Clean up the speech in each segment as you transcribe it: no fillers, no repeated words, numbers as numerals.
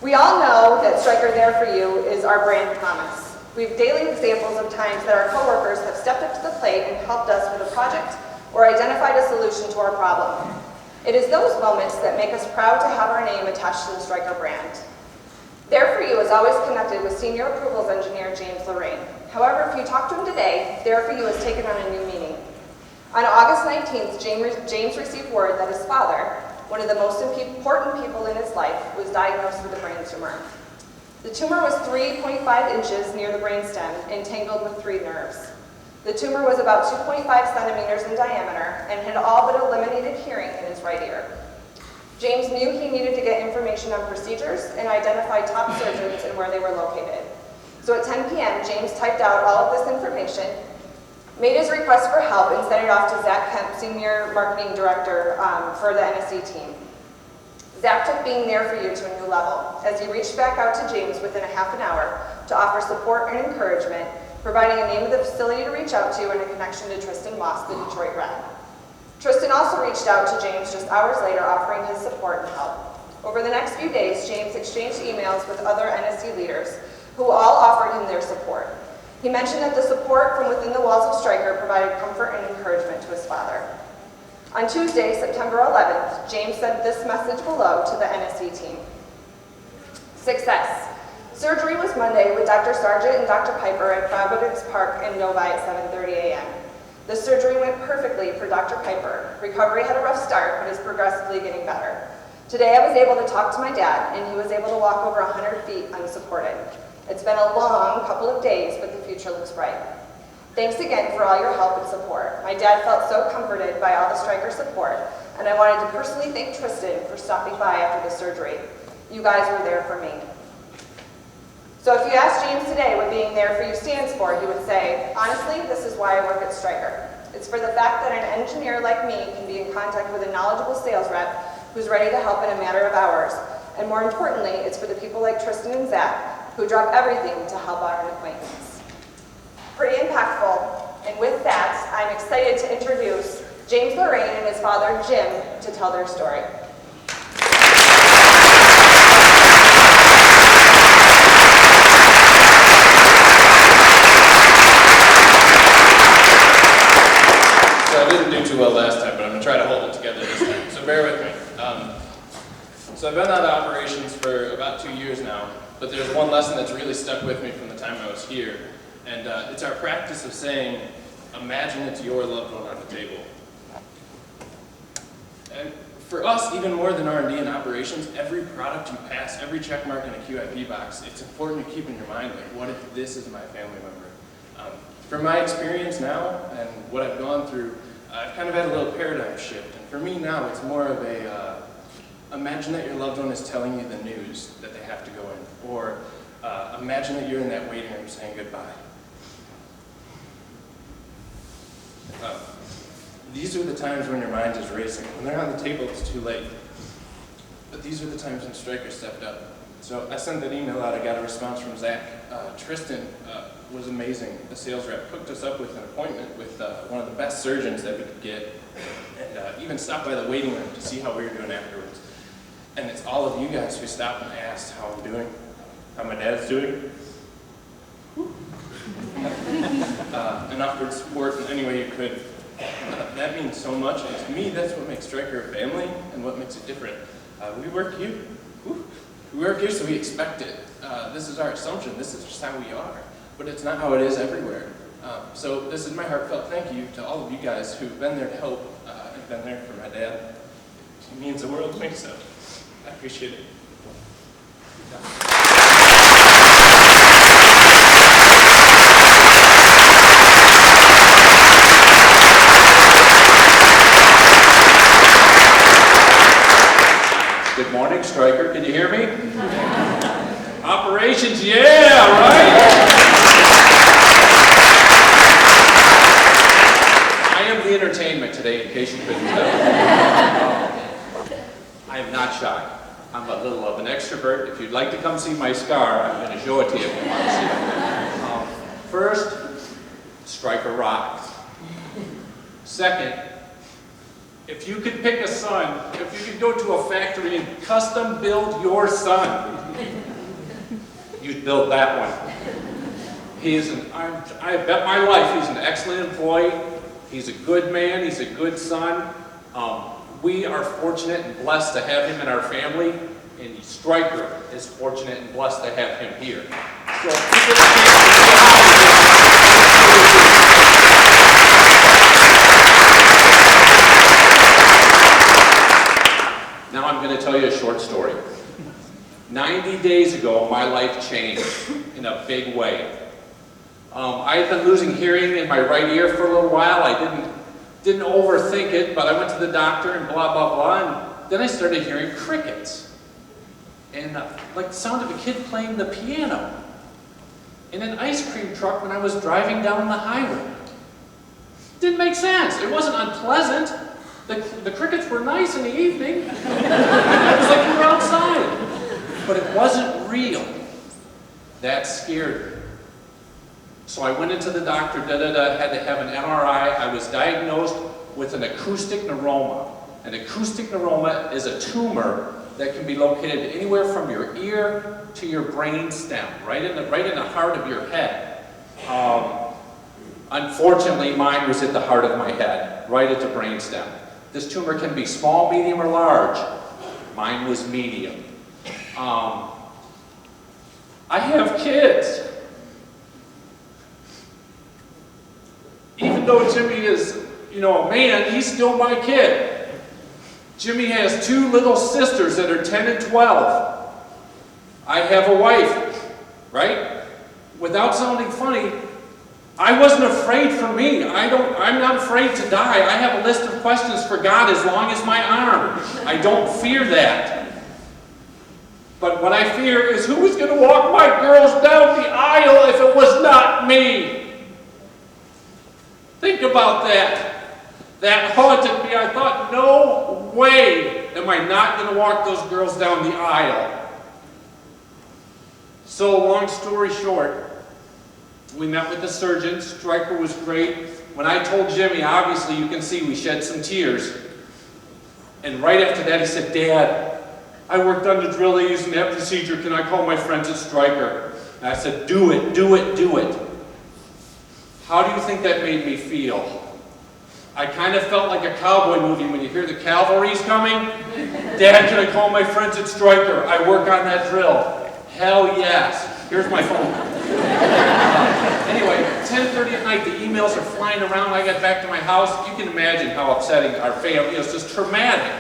We all know that Stryker There For You is our brand promise. We have daily examples of times that our coworkers have stepped up to the plate and helped us with a project or identified a solution to our problem. It is those moments that make us proud to have our name attached to the Stryker brand. There For You is always connected with Senior Approvals Engineer James Lorraine. However, if you talk to him today, There For You has taken on a new meaning. On August 19th, James received word that his father, one of the most important people in his life, was diagnosed with a brain tumor. The tumor was 3.5 inches near the brainstem, entangled with 3 nerves. The tumor was about 2.5 centimeters in diameter and had all but eliminated hearing in his right ear. James knew he needed to get information on procedures and identify top surgeons and where they were located. So at 10 p.m., James typed out all of this information, made his request for help, and sent it off to Zach Kemp, Senior Marketing Director for the NSC team. Zach took being there for you to a new level as he reached back out to James within a half an hour to offer support and encouragement, providing a name of the facility to reach out to and a connection to Tristan Moss, the Detroit rep. Tristan also reached out to James just hours later, offering his support and help. Over the next few days, James exchanged emails with other NSC leaders who all offered him their support. He mentioned that the support from within the walls of Stryker provided comfort and encouragement to his father. On Tuesday, September 11th, James sent this message below to the NSC team. Success. Surgery was Monday with Dr. Sargent and Dr. Piper at Providence Park in Novi at 7:30 a.m. The surgery went perfectly for Dr. Piper. Recovery had a rough start, but is progressively getting better. Today I was able to talk to my dad, and he was able to walk over 100 feet unsupported. It's been a long couple of days, but the future looks bright. Thanks again for all your help and support. My dad felt so comforted by all the Stryker support, and I wanted to personally thank Tristan for stopping by after the surgery. You guys were there for me. So if you ask James today what being there for you stands for, he would say, honestly, this is why I work at Stryker. It's for the fact that an engineer like me can be in contact with a knowledgeable sales rep who's ready to help in a matter of hours. And more importantly, it's for the people like Tristan and Zach who drop everything to help out an acquaintance. Pretty impactful. And with that, I'm excited to introduce James Lorraine and his father, Jim, to tell their story. I didn't do too well last time, but I'm going to try to hold it together this time, so bear with me. So I've been out of operations for about 2 years now, but there's one lesson that's really stuck with me from the time I was here, and it's our practice of saying, imagine it's your loved one on the table. And for us, even more than R&D and operations, every product you pass, every check mark in a QIP box, it's important to keep in your mind, like, what if this is my family member? From my experience now and what I've gone through, I've kind of had a little paradigm shift. And for me now, it's more of a, imagine that your loved one is telling you the news that they have to go in. Or imagine that you're in that waiting room saying goodbye. These are the times when your mind is racing. When they're on the table, it's too late. But these are the times when Stryker stepped up. So I sent that email out, I got a response from Zach. Tristan was amazing. The sales rep hooked us up with an appointment with one of the best surgeons that we could get, and even stopped by the waiting room to see how we were doing afterwards. And it's all of you guys who stopped and asked how I'm doing, how my dad's doing, and offered support in any way you could. That means so much, and to me, that's what makes Stryker a family and what makes it different. We work here. We work here, so we expect it. This is our assumption. This is just how we are. But it's not how it is everywhere. So this is my heartfelt thank you to all of you guys who've been there to help and been there for my dad. It means the world to me, so I appreciate it. Good morning, Stryker. Can you hear me? Operations, yeah, right? I am the entertainment today, in case you couldn't tell. I am not shy. I'm a little of an extrovert. If you'd like to come see my scar, I'm going to show it to you if you want to see it. First, Stryker rocks. Second, If you could pick a son, if you could go to a factory and custom build your son, you'd build that one. I bet my life he's an excellent employee. He's a good man. He's a good son. We are fortunate and blessed to have him in our family, and Stryker is fortunate and blessed to have him here. Now I'm going to tell you a short story. 90 days ago, my life changed in a big way. I had been losing hearing in my right ear for a little while. I didn't overthink it, but I went to the doctor and blah, blah, blah, and then I started hearing crickets. And like the sound of a kid playing the piano. In an ice cream truck when I was driving down the highway. Didn't make sense. It wasn't unpleasant. The crickets were nice in the evening. It was like we were outside. But it wasn't real. That scared me. So I went into the doctor, had to have an MRI. I was diagnosed with an acoustic neuroma. An acoustic neuroma is a tumor that can be located anywhere from your ear to your brain stem, right in the heart of your head. Unfortunately, mine was at the heart of my head, right at the brain stem. This tumor can be small, medium, or large. Mine was medium. I have kids. Even though Jimmy is, a man, he's still my kid. Jimmy has two little sisters that are 10 and 12. I have a wife, right? Without sounding funny, I wasn't afraid for me. I'm not afraid to die. I have a list of questions for God as long as my arm. I don't fear that. But what I fear is who was going to walk my girls down the aisle if it was not me? Think about that. That haunted me. I thought, no way am I not going to walk those girls down the aisle. So, long story short, we met with the surgeon. Stryker was great. When I told Jimmy, obviously you can see we shed some tears. And right after that he said, Dad, I worked on the drill they use in that procedure. Can I call my friends at Stryker? And I said, do it, do it, do it. How do you think that made me feel? I kind of felt like a cowboy movie when you hear the cavalry's coming. Dad, can I call my friends at Stryker? I work on that drill. Hell yes. Here's my phone. Anyway, 10:30 at night, the emails are flying around. I got back to my house. You can imagine how upsetting our family is. Just traumatic.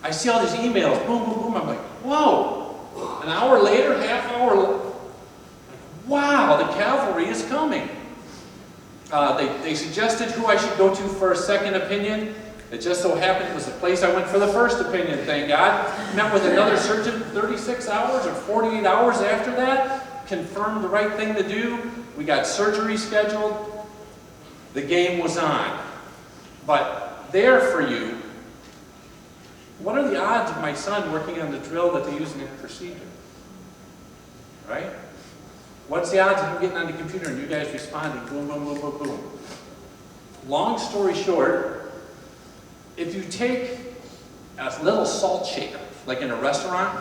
I see all these emails, boom, boom, boom. I'm like, whoa. An hour later, half hour, wow, the cavalry is coming. They suggested who I should go to for a second opinion. It just so happened it was the place I went for the first opinion, thank God. Met with another surgeon 36 hours or 48 hours after that. Confirmed the right thing to do. We got surgery scheduled. The game was on. But there for you, what are the odds of my son working on the drill that they use in the procedure? Right? What's the odds of him getting on the computer and you guys responding, boom, boom, boom, boom, boom? Long story short, if you take a little salt shaker, like in a restaurant,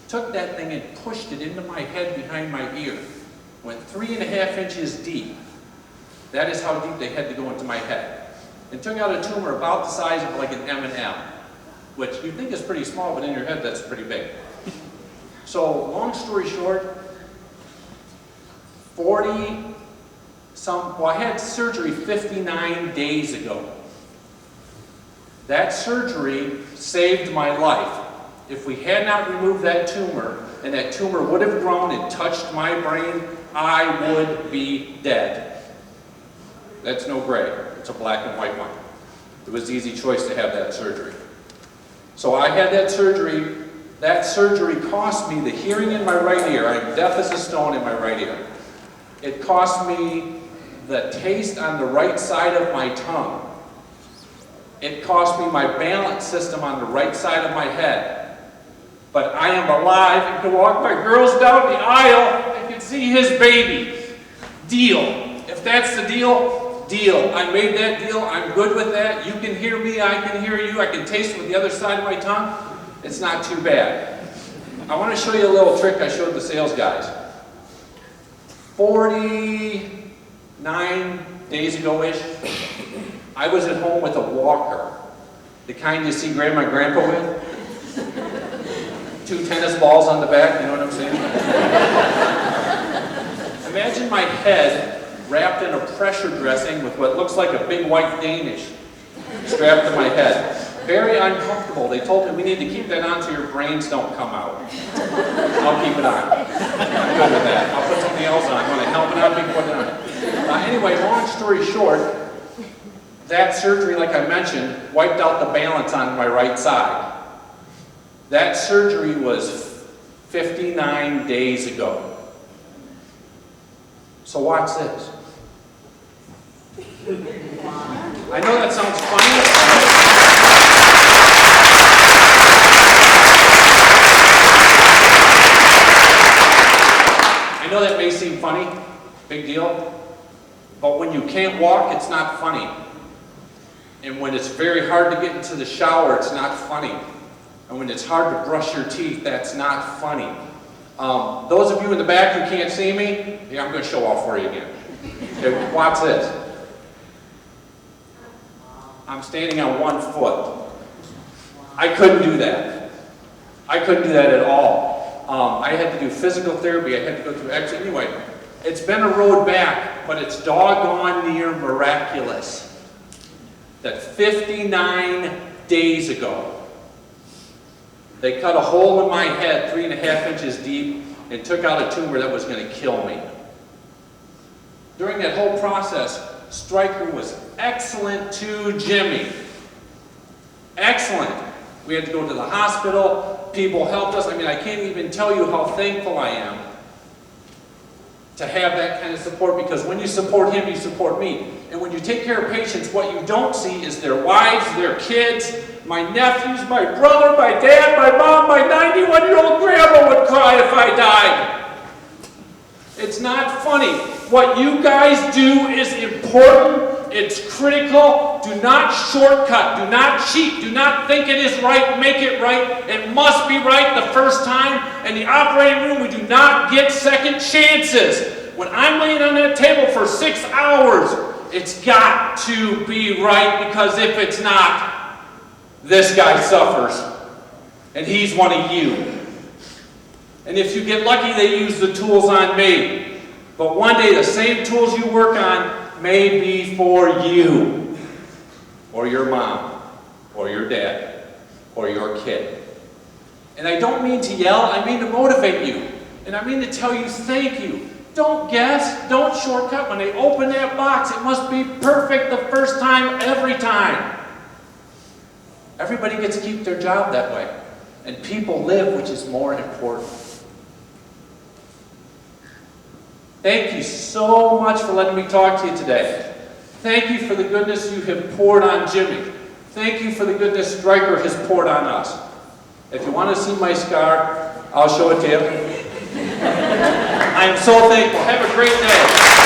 took that thing and pushed it into my head behind my ear, went 3.5 inches deep. That is how deep they had to go into my head. And took out a tumor about the size of like an M&M, which you think is pretty small, but in your head that's pretty big. So, long story short, I had surgery 59 days ago. That surgery saved my life. If we had not removed that tumor, and that tumor would have grown and touched my brain, I would be dead. That's no gray. It's a black and white one. It was the easy choice to have that surgery. So I had that surgery. That surgery cost me the hearing in my right ear. I'm deaf as a stone in my right ear. It cost me the taste on the right side of my tongue. It cost me my balance system on the right side of my head. But I am alive and can walk my girls down the aisle and can see his baby. Deal. If that's the deal, deal. I made that deal. I'm good with that. You can hear me. I can hear you. I can taste with the other side of my tongue. It's not too bad. I want to show you a little trick I showed the sales guys. 49 days ago-ish, I was at home with a walker. The kind you see Grandma and Grandpa with. 2 tennis balls on the back, you know what I'm saying? Imagine my head wrapped in a pressure dressing with what looks like a big white Danish strapped to my head. Very uncomfortable. They told me we need to keep that on so your brains don't come out. I'll keep it on. I'm good with that. I'll put something else on. When I help it on, we can put it on. Anyway, long story short, that surgery, like I mentioned, wiped out the balance on my right side. That surgery was 59 days ago. So watch this. I know that sounds funny. I know that may seem funny, big deal, but when you can't walk, it's not funny. And when it's very hard to get into the shower, it's not funny. And when it's hard to brush your teeth, that's not funny. Those of you in the back who can't see me, yeah, I'm going to show off for you again. Okay, watch this. I'm standing on one foot. I couldn't do that. I couldn't do that at all. I had to do physical therapy. I had to go through exercise. Anyway, it's been a road back, but it's doggone near miraculous that 59 days ago, they cut a hole in my head 3.5 inches deep and took out a tumor that was going to kill me. During that whole process, Stryker was excellent to Jimmy. Excellent. We had to go to the hospital. People helped us. I mean, I can't even tell you how thankful I am to have that kind of support, because when you support him, you support me. And when you take care of patients, what you don't see is their wives, their kids, my nephews, my brother, my dad, my mom, my 91-year-old grandma would cry if I died. It's not funny. What you guys do is important. It's critical. Do not shortcut. Do not cheat. Do not think it is right. Make it right. It must be right the first time. In the operating room, we do not get second chances. When I'm laying on that table for 6 hours, it's got to be right, because if it's not, this guy suffers. And he's one of you. And if you get lucky, they use the tools on me. But one day, the same tools you work on may be for you, or your mom, or your dad, or your kid. And I don't mean to yell, I mean to motivate you. And I mean to tell you thank you. Don't guess, don't shortcut. When they open that box, it must be perfect the first time, every time. Everybody gets to keep their job that way. And people live, which is more important. Thank you so much for letting me talk to you today. Thank you for the goodness you have poured on Jimmy. Thank you for the goodness Stryker has poured on us. If you want to see my scar, I'll show it to you. I'm so thankful. Have a great day.